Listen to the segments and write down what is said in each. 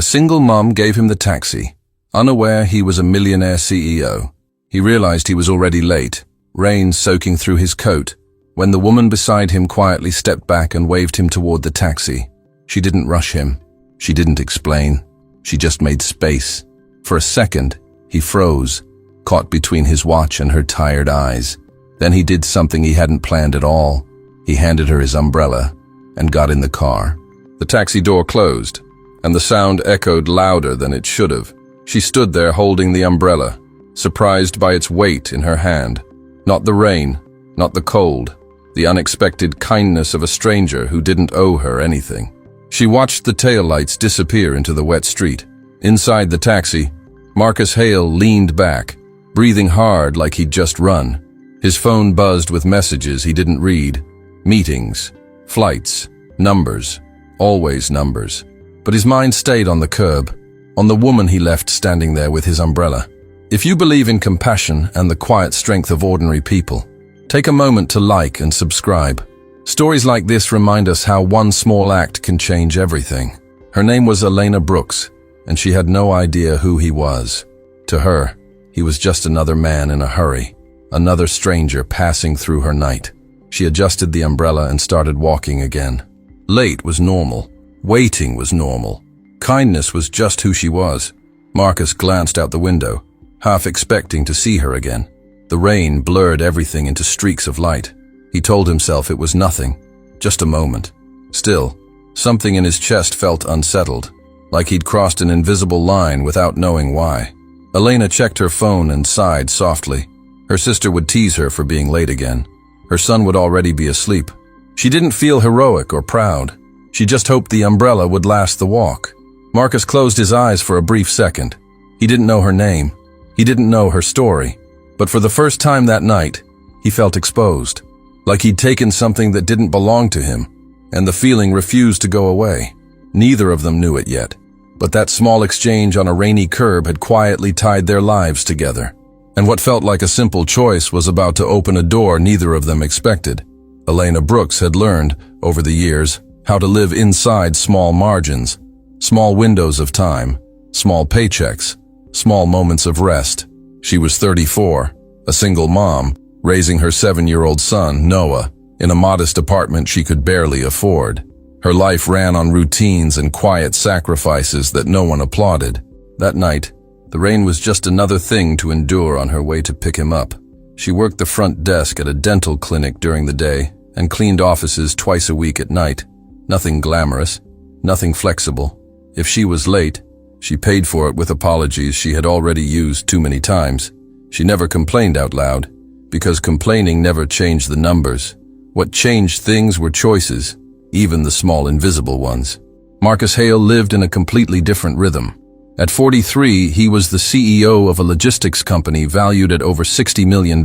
A single mom gave him the taxi, unaware he was a millionaire CEO. He realized he was already late, rain soaking through his coat, when the woman beside him quietly stepped back and waved him toward the taxi. She didn't rush him. She didn't explain. She just made space. For a second, he froze, caught between his watch and her tired eyes. Then he did something he hadn't planned at all. He handed her his umbrella and got in the car. The taxi door closed, and the sound echoed louder than it should have. She stood there holding the umbrella, surprised by its weight in her hand. Not the rain, not the cold, the unexpected kindness of a stranger who didn't owe her anything. She watched the taillights disappear into the wet street. Inside the taxi, Marcus Hale leaned back, breathing hard like he'd just run. His phone buzzed with messages he didn't read. Meetings, flights, numbers, always numbers. But his mind stayed on the curb, on the woman he left standing there with his umbrella. If you believe in compassion and the quiet strength of ordinary people, take a moment to like and subscribe. Stories like this remind us how one small act can change everything. Her name was Elena Brooks, and she had no idea who he was. To her, he was just another man in a hurry, another stranger passing through her night. She adjusted the umbrella and started walking again. Late was normal. Waiting was normal. Kindness was just who she was. Marcus glanced out the window, half expecting to see her again. The rain blurred everything into streaks of light. He told himself it was nothing, just a moment. Still, something in his chest felt unsettled, like he'd crossed an invisible line without knowing why. Elena checked her phone and sighed softly. Her sister would tease her for being late again. Her son would already be asleep. She didn't feel heroic or proud. She just hoped the umbrella would last the walk. Marcus closed his eyes for a brief second. He didn't know her name. He didn't know her story. But for the first time that night, he felt exposed, like he'd taken something that didn't belong to him, and the feeling refused to go away. Neither of them knew it yet, but that small exchange on a rainy curb had quietly tied their lives together. And what felt like a simple choice was about to open a door neither of them expected. Elena Brooks had learned, over the years, how to live inside small margins, small windows of time, small paychecks, small moments of rest. She was 34, a single mom, raising her 7-year-old son, Noah, in a modest apartment she could barely afford. Her life ran on routines and quiet sacrifices that no one applauded. That night, the rain was just another thing to endure on her way to pick him up. She worked the front desk at a dental clinic during the day and cleaned offices twice a week at night. Nothing glamorous, nothing flexible. If she was late, she paid for it with apologies she had already used too many times. She never complained out loud, because complaining never changed the numbers. What changed things were choices, even the small invisible ones. Marcus Hale lived in a completely different rhythm. At 43, he was the CEO of a logistics company valued at over $60 million.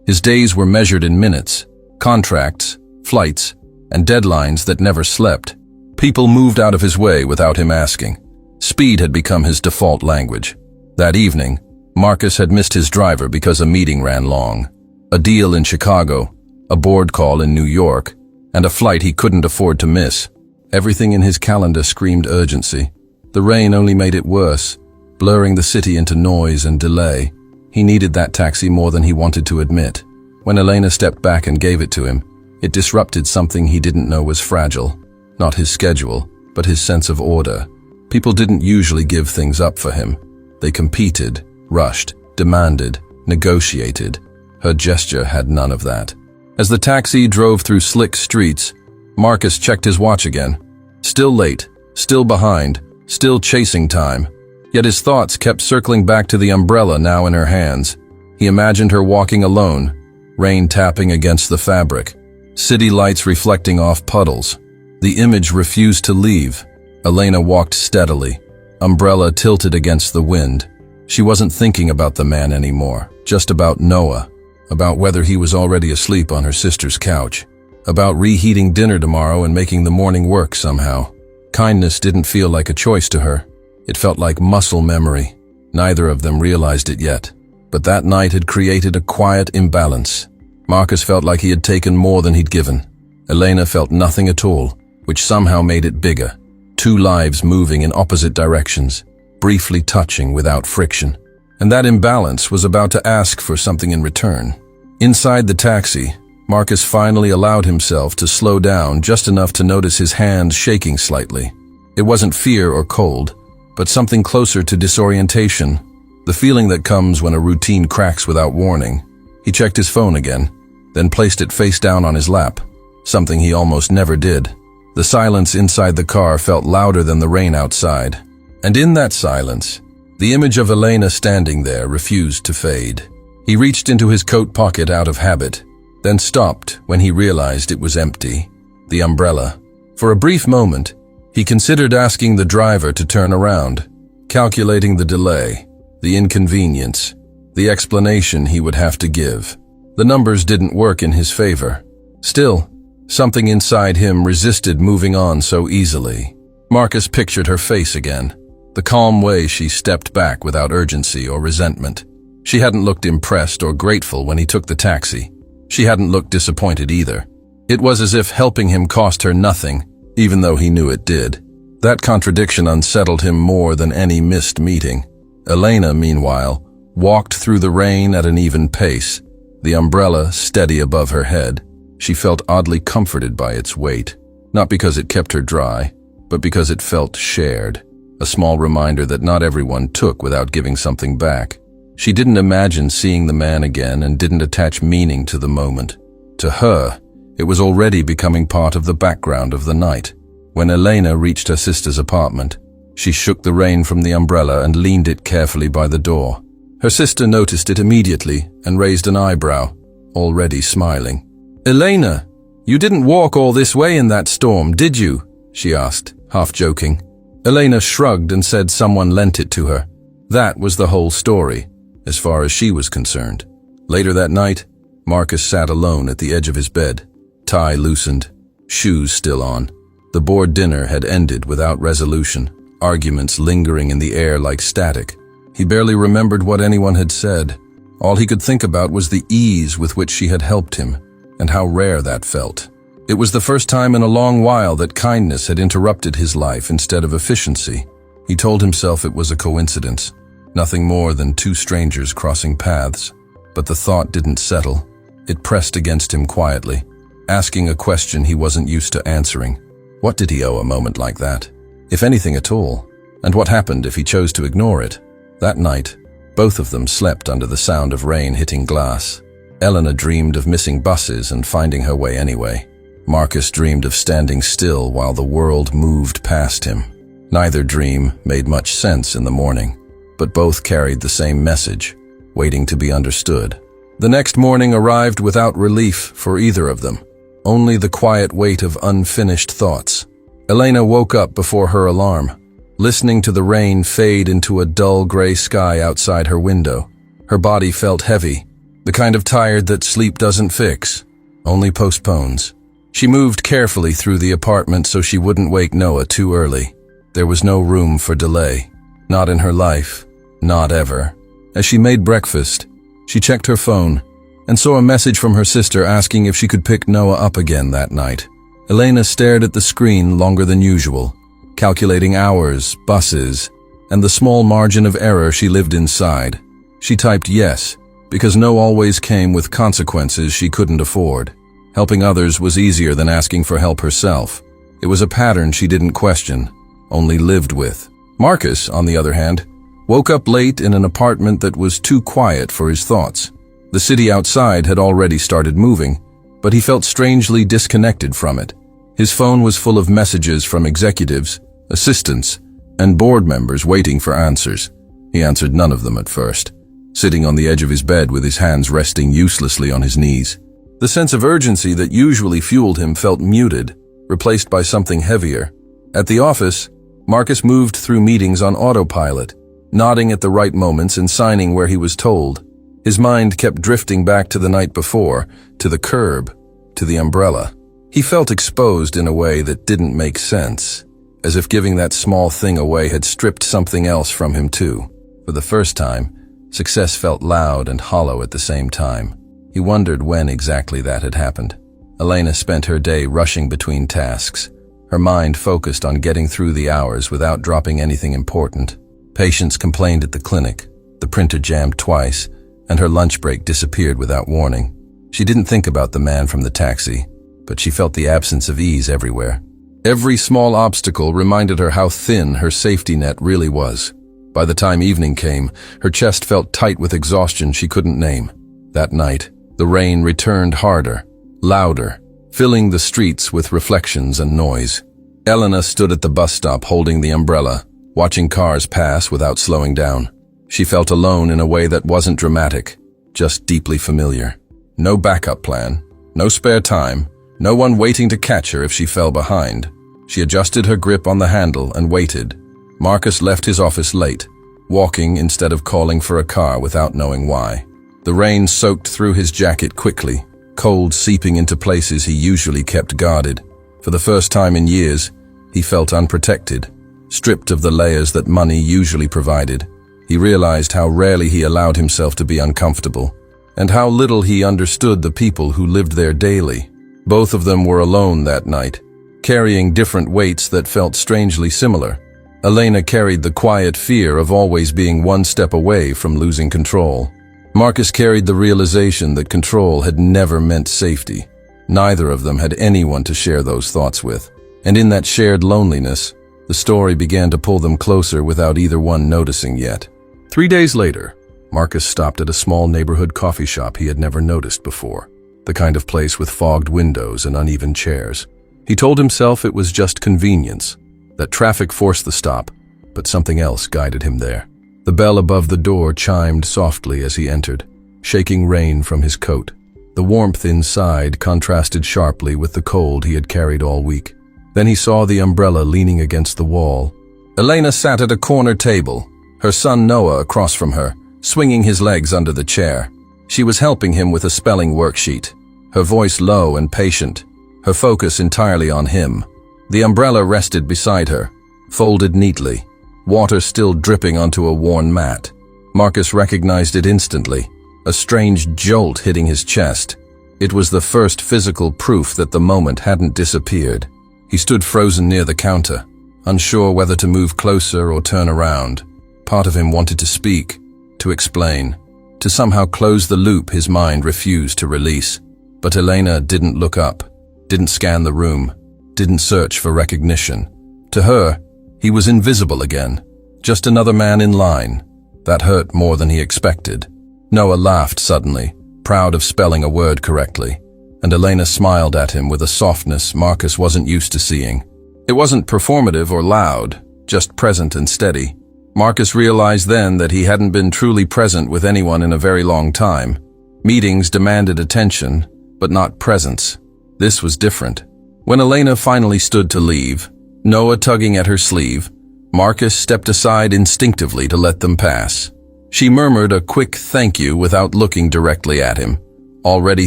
His days were measured in minutes, contracts, flights, and deadlines that never slept. People moved out of his way without him asking. Speed had become his default language. That evening, Marcus had missed his driver because a meeting ran long. A deal in Chicago, a board call in New York, and a flight he couldn't afford to miss. Everything in his calendar screamed urgency. The rain only made it worse, blurring the city into noise and delay. He needed that taxi more than he wanted to admit. When Elena stepped back and gave it to him, it disrupted something he didn't know was fragile. Not his schedule, but his sense of order. People didn't usually give things up for him. They competed, rushed, demanded, negotiated. Her gesture had none of that. As the taxi drove through slick streets, Marcus checked his watch again. Still late, still behind, still chasing time. Yet his thoughts kept circling back to the umbrella now in her hands. He imagined her walking alone, rain tapping against the fabric, city lights reflecting off puddles. The image refused to leave. Elena walked steadily, umbrella tilted against the wind. She wasn't thinking about the man anymore, just about Noah, about whether he was already asleep on her sister's couch, about reheating dinner tomorrow and making the morning work somehow. Kindness didn't feel like a choice to her. It felt like muscle memory. Neither of them realized it yet. But that night had created a quiet imbalance. Marcus felt like he had taken more than he'd given. Elena felt nothing at all, which somehow made it bigger. two lives moving in opposite directions, briefly touching without friction. And that imbalance was about to ask for something in return. Inside the taxi, Marcus finally allowed himself to slow down just enough to notice his hands shaking slightly. It wasn't fear or cold, but something closer to disorientation, the feeling that comes when a routine cracks without warning. He checked his phone again, then placed it face down on his lap, something he almost never did. The silence inside the car felt louder than the rain outside. And in that silence, the image of Elena standing there refused to fade. He reached into his coat pocket out of habit, then stopped when he realized it was empty. The umbrella. For a brief moment, he considered asking the driver to turn around, calculating the delay, the inconvenience, the explanation he would have to give. The numbers didn't work in his favor. Still, something inside him resisted moving on so easily. Marcus pictured her face again, the calm way she stepped back without urgency or resentment. She hadn't looked impressed or grateful when he took the taxi. She hadn't looked disappointed either. It was as if helping him cost her nothing, even though he knew it did. That contradiction unsettled him more than any missed meeting. Elena, meanwhile, walked through the rain at an even pace, the umbrella steady above her head. She felt oddly comforted by its weight, not because it kept her dry, but because it felt shared, a small reminder that not everyone took without giving something back. She didn't imagine seeing the man again and didn't attach meaning to the moment. To her, it was already becoming part of the background of the night. When Elena reached her sister's apartment, she shook the rain from the umbrella and leaned it carefully by the door. Her sister noticed it immediately and raised an eyebrow, already smiling. "Elena, you didn't walk all this way in that storm, did you?" she asked, half joking. Elena shrugged and said someone lent it to her. That was the whole story, as far as she was concerned. Later that night, Marcus sat alone at the edge of his bed, tie loosened, shoes still on. The bored dinner had ended without resolution, arguments lingering in the air like static. He barely remembered what anyone had said. All he could think about was the ease with which she had helped him, and how rare that felt. It was the first time in a long while that kindness had interrupted his life instead of efficiency. He told himself it was a coincidence, nothing more than two strangers crossing paths. But the thought didn't settle. It pressed against him quietly, asking a question he wasn't used to answering. What did he owe a moment like that? If anything at all? And what happened if he chose to ignore it? That night, both of them slept under the sound of rain hitting glass. Elena dreamed of missing buses and finding her way anyway. Marcus dreamed of standing still while the world moved past him. Neither dream made much sense in the morning, but both carried the same message, waiting to be understood. The next morning arrived without relief for either of them, only the quiet weight of unfinished thoughts. Elena woke up before her alarm, listening to the rain fade into a dull gray sky outside her window. Her body felt heavy, the kind of tired that sleep doesn't fix, only postpones. She moved carefully through the apartment so she wouldn't wake Noah too early. There was no room for delay, not in her life, not ever. As she made breakfast, she checked her phone and saw a message from her sister asking if she could pick Noah up again that night. Elena stared at the screen longer than usual, calculating hours, buses, and the small margin of error she lived inside. She typed yes, because no always came with consequences she couldn't afford. Helping others was easier than asking for help herself. It was a pattern she didn't question, only lived with. Marcus, on the other hand, woke up late in an apartment that was too quiet for his thoughts. The city outside had already started moving, but he felt strangely disconnected from it. His phone was full of messages from executives, assistants, and board members waiting for answers. He answered none of them at first, sitting on the edge of his bed with his hands resting uselessly on his knees. The sense of urgency that usually fueled him felt muted, replaced by something heavier. At the office, Marcus moved through meetings on autopilot, nodding at the right moments and signing where he was told. His mind kept drifting back to the night before, to the curb, to the umbrella. He felt exposed in a way that didn't make sense, as if giving that small thing away had stripped something else from him too. For the first time, success felt loud and hollow at the same time. He wondered when exactly that had happened. Elena spent her day rushing between tasks, her mind focused on getting through the hours without dropping anything important. Patients complained at the clinic, the printer jammed twice, and her lunch break disappeared without warning. She didn't think about the man from the taxi, but she felt the absence of ease everywhere. Every small obstacle reminded her how thin her safety net really was. By the time evening came, her chest felt tight with exhaustion she couldn't name. That night, the rain returned harder, louder, filling the streets with reflections and noise. Elena stood at the bus stop holding the umbrella, watching cars pass without slowing down. She felt alone in a way that wasn't dramatic, just deeply familiar. No backup plan, no spare time, no one waiting to catch her if she fell behind. She adjusted her grip on the handle and waited. Marcus left his office late, walking instead of calling for a car without knowing why. The rain soaked through his jacket quickly, cold seeping into places he usually kept guarded. For the first time in years, he felt unprotected, stripped of the layers that money usually provided. He realized how rarely he allowed himself to be uncomfortable, and how little he understood the people who lived there daily. Both of them were alone that night, carrying different weights that felt strangely similar. Elena carried the quiet fear of always being one step away from losing control. Marcus carried the realization that control had never meant safety. Neither of them had anyone to share those thoughts with, and in that shared loneliness, the story began to pull them closer without either one noticing yet. 3 days later, Marcus stopped at a small neighborhood coffee shop he had never noticed before, the kind of place with fogged windows and uneven chairs. He told himself it was just convenience, that traffic forced the stop, but something else guided him there. The bell above the door chimed softly as he entered, shaking rain from his coat. The warmth inside contrasted sharply with the cold he had carried all week. Then he saw the umbrella leaning against the wall. Elena sat at a corner table, her son Noah across from her, swinging his legs under the chair. She was helping him with a spelling worksheet, her voice low and patient, her focus entirely on him. The umbrella rested beside her, folded neatly, water still dripping onto a worn mat. Marcus recognized it instantly, a strange jolt hitting his chest. It was the first physical proof that the moment hadn't disappeared. He stood frozen near the counter, unsure whether to move closer or turn around. Part of him wanted to speak, to explain, to somehow close the loop his mind refused to release. But Elena didn't look up, didn't scan the room, didn't search for recognition. To her, he was invisible again, just another man in line. That hurt more than he expected. Noah laughed suddenly, proud of spelling a word correctly, and Elena smiled at him with a softness Marcus wasn't used to seeing. It wasn't performative or loud, just present and steady. Marcus realized then that he hadn't been truly present with anyone in a very long time. Meetings demanded attention, but not presence. This was different. When Elena finally stood to leave, Noah tugging at her sleeve, Marcus stepped aside instinctively to let them pass. She murmured a quick thank you without looking directly at him, already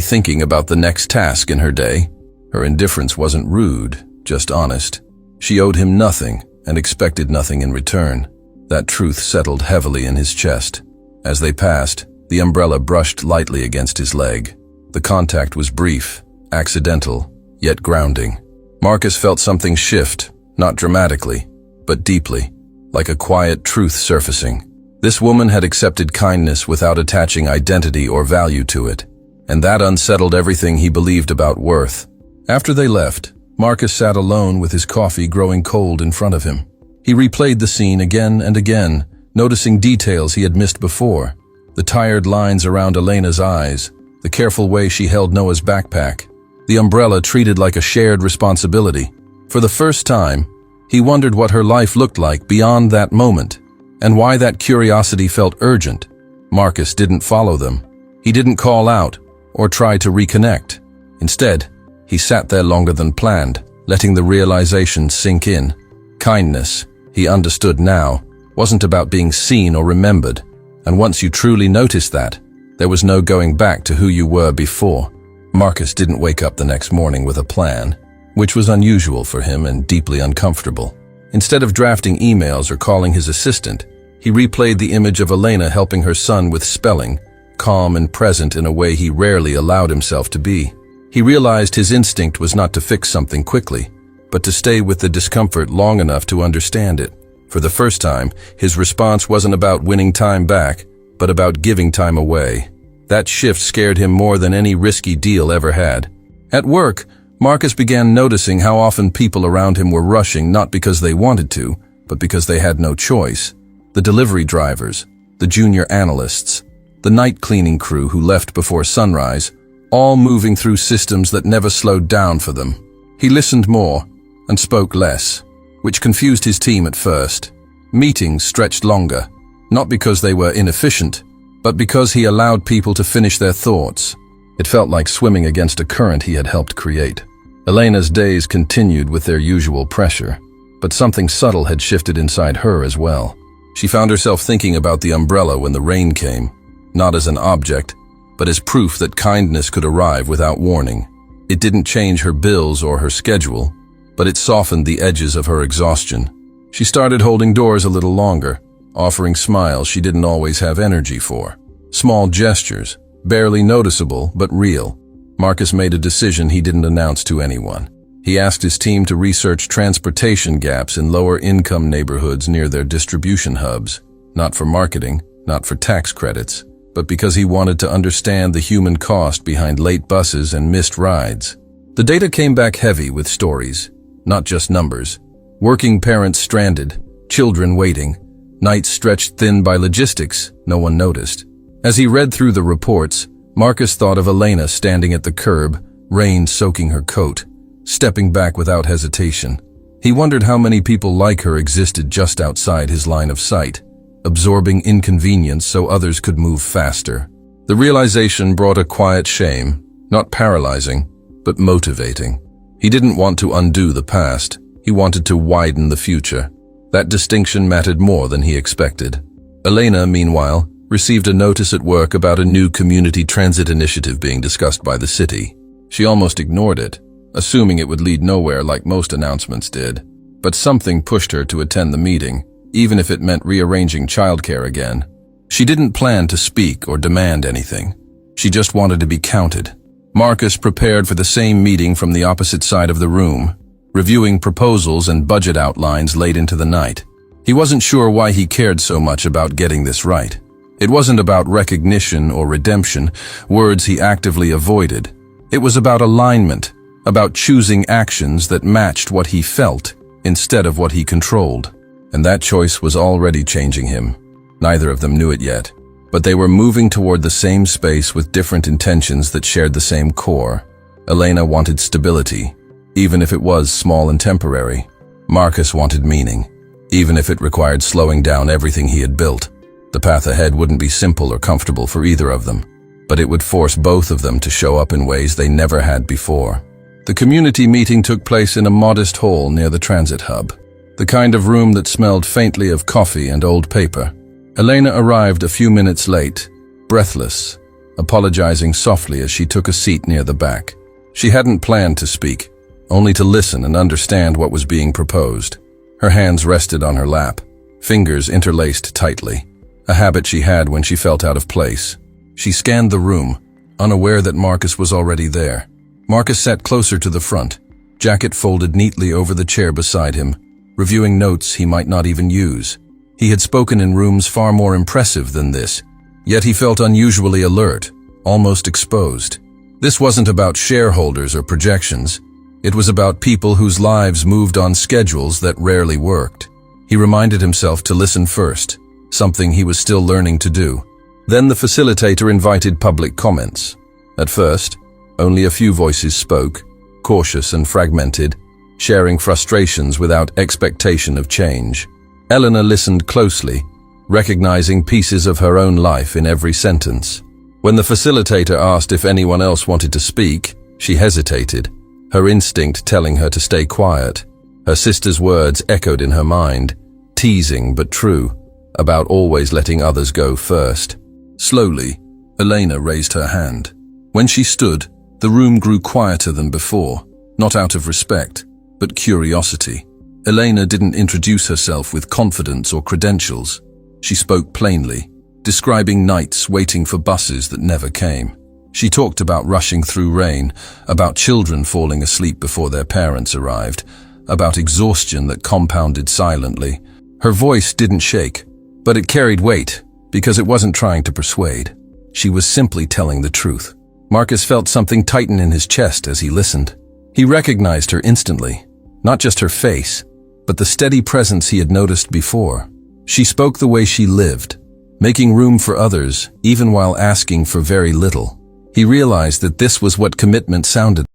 thinking about the next task in her day. Her indifference wasn't rude, just honest. She owed him nothing and expected nothing in return. That truth settled heavily in his chest. As they passed, the umbrella brushed lightly against his leg. The contact was brief, accidental, yet grounding. Marcus felt something shift, not dramatically, but deeply, like a quiet truth surfacing. This woman had accepted kindness without attaching identity or value to it, and that unsettled everything he believed about worth. After they left, Marcus sat alone with his coffee growing cold in front of him. He replayed the scene again and again, noticing details he had missed before. The tired lines around Elena's eyes, the careful way she held Noah's backpack, the umbrella treated like a shared responsibility. For the first time, he wondered what her life looked like beyond that moment, and why that curiosity felt urgent. Marcus didn't follow them. He didn't call out or try to reconnect. Instead, he sat there longer than planned, letting the realization sink in. Kindness, he understood now, wasn't about being seen or remembered, and once you truly noticed that, there was no going back to who you were before. Marcus didn't wake up the next morning with a plan, which was unusual for him and deeply uncomfortable. Instead of drafting emails or calling his assistant, he replayed the image of Elena helping her son with spelling, calm and present in a way he rarely allowed himself to be. He realized his instinct was not to fix something quickly, but to stay with the discomfort long enough to understand it. For the first time, his response wasn't about winning time back, but about giving time away. That shift scared him more than any risky deal ever had. At work, Marcus began noticing how often people around him were rushing not because they wanted to, but because they had no choice. The delivery drivers, the junior analysts, the night cleaning crew who left before sunrise, all moving through systems that never slowed down for them. He listened more and spoke less, which confused his team at first. Meetings stretched longer, not because they were inefficient, but because he allowed people to finish their thoughts. It felt like swimming against a current he had helped create. Elena's days continued with their usual pressure, but something subtle had shifted inside her as well. She found herself thinking about the umbrella when the rain came, not as an object, but as proof that kindness could arrive without warning. It didn't change her bills or her schedule, but it softened the edges of her exhaustion. She started holding doors a little longer, offering smiles she didn't always have energy for. Small gestures, barely noticeable but real. Marcus made a decision he didn't announce to anyone. He asked his team to research transportation gaps in lower-income neighborhoods near their distribution hubs, not for marketing, not for tax credits, but because he wanted to understand the human cost behind late buses and missed rides. The data came back heavy with stories, not just numbers. Working parents stranded, children waiting, nights stretched thin by logistics no one noticed. As he read through the reports, Marcus thought of Elena standing at the curb, rain soaking her coat, stepping back without hesitation. He wondered how many people like her existed just outside his line of sight, absorbing inconvenience so others could move faster. The realization brought a quiet shame, not paralyzing, but motivating. He didn't want to undo the past, he wanted to widen the future. That distinction mattered more than he expected. Elena, meanwhile, received a notice at work about a new community transit initiative being discussed by the city. She almost ignored it, assuming it would lead nowhere like most announcements did. But something pushed her to attend the meeting, even if it meant rearranging childcare again. She didn't plan to speak or demand anything. She just wanted to be counted. Marcus prepared for the same meeting from the opposite side of the room, reviewing proposals and budget outlines late into the night. He wasn't sure why he cared so much about getting this right. It wasn't about recognition or redemption, words he actively avoided. It was about alignment, about choosing actions that matched what he felt instead of what he controlled. And that choice was already changing him. Neither of them knew it yet, but they were moving toward the same space with different intentions that shared the same core. Elena wanted stability, even if it was small and temporary. Marcus wanted meaning, even if it required slowing down everything he had built. The path ahead wouldn't be simple or comfortable for either of them, but it would force both of them to show up in ways they never had before. The community meeting took place in a modest hall near the transit hub, the kind of room that smelled faintly of coffee and old paper. Elena arrived a few minutes late, breathless, apologizing softly as she took a seat near the back. She hadn't planned to speak, only to listen and understand what was being proposed. Her hands rested on her lap, fingers interlaced tightly, a habit she had when she felt out of place. She scanned the room, unaware that Marcus was already there. Marcus sat closer to the front, jacket folded neatly over the chair beside him, reviewing notes he might not even use. He had spoken in rooms far more impressive than this, yet he felt unusually alert, almost exposed. This wasn't about shareholders or projections. It was about people whose lives moved on schedules that rarely worked. He reminded himself to listen first, something he was still learning to do. Then the facilitator invited public comments. At first, only a few voices spoke, cautious and fragmented, sharing frustrations without expectation of change. Eleanor listened closely, recognizing pieces of her own life in every sentence. When the facilitator asked if anyone else wanted to speak, she hesitated, her instinct telling her to stay quiet. Her sister's words echoed in her mind, teasing but true, about always letting others go first. Slowly, Elena raised her hand. When she stood, the room grew quieter than before, not out of respect, but curiosity. Elena didn't introduce herself with confidence or credentials. She spoke plainly, describing nights waiting for buses that never came. She talked about rushing through rain, about children falling asleep before their parents arrived, about exhaustion that compounded silently. Her voice didn't shake, but it carried weight because it wasn't trying to persuade. She was simply telling the truth. Marcus felt something tighten in his chest as he listened. He recognized her instantly, not just her face, but the steady presence he had noticed before. She spoke the way she lived, making room for others even while asking for very little. He realized that this was what commitment sounded